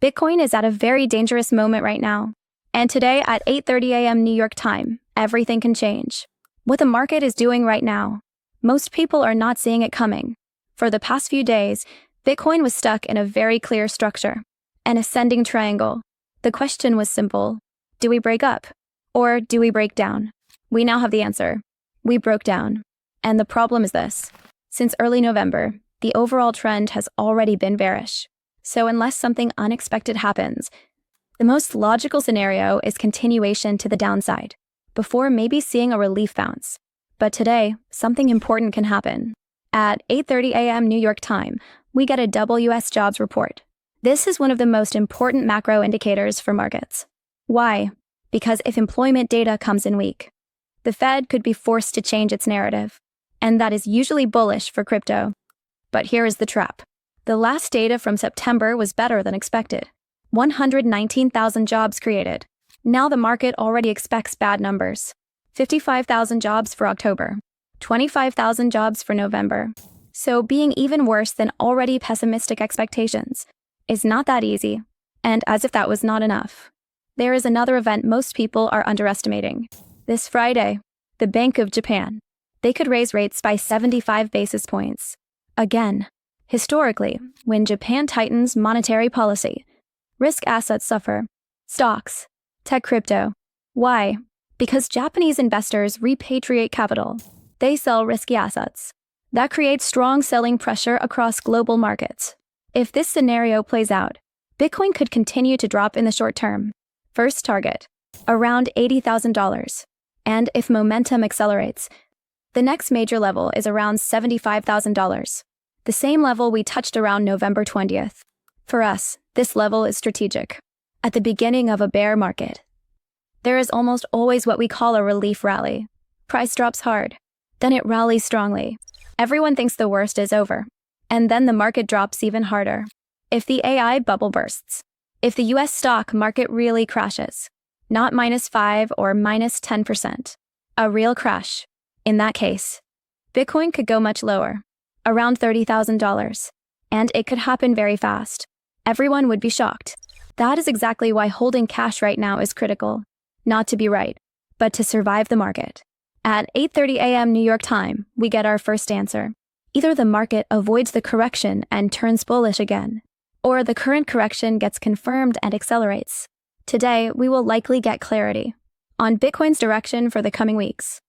Bitcoin is at a very dangerous moment right now. And today at 8:30 a.m. New York time, everything can change. What the market is doing right now, most people are not seeing it coming. For the past few days, Bitcoin was stuck in a very clear structure, an ascending triangle. The question was simple. Do we break up? Or do we break down? We now have the answer. We broke down. And the problem is this. Since early November, the overall trend has already been bearish. So unless something unexpected happens, the most logical scenario is continuation to the downside, before maybe seeing a relief bounce. But today, something important can happen. At 8:30 a.m. New York time, we get a double US jobs report. This is one of the most important macro indicators for markets. Why? Because if employment data comes in weak, the Fed could be forced to change its narrative, and that is usually bullish for crypto. But here is the trap. The last data from September was better than expected. 119,000 jobs created. Now the market already expects bad numbers. 55,000 jobs for October. 25,000 jobs for November. So being even worse than already pessimistic expectations is not that easy. And as if that was not enough, there is another event most people are underestimating. This Friday, the Bank of Japan. They could raise rates by 75 basis points. Again, historically, when Japan tightens monetary policy, risk assets suffer. Stocks, tech, crypto. Why? Because Japanese investors repatriate capital. They sell risky assets. That creates strong selling pressure across global markets. If this scenario plays out, Bitcoin could continue to drop in the short term. First target, around $80,000. And if momentum accelerates, the next major level is around $75,000. The same level we touched around November 20th. For us, this level is strategic. At the beginning of a bear market, there is almost always what we call a relief rally. Price drops hard, then it rallies strongly. Everyone thinks the worst is over, and then the market drops even harder. If the AI bubble bursts, if the US stock market really crashes, not -5 or -10%, a real crash, in that case, Bitcoin could go much lower, around $30,000, and it could happen very fast. Everyone would be shocked. That is exactly why holding cash right now is critical, not to be right, but to survive the market. At 8:30 a.m. New York time, we get our first answer. Either the market avoids the correction and turns bullish again, or the current correction gets confirmed and accelerates. Today, we will likely get clarity on Bitcoin's direction for the coming weeks.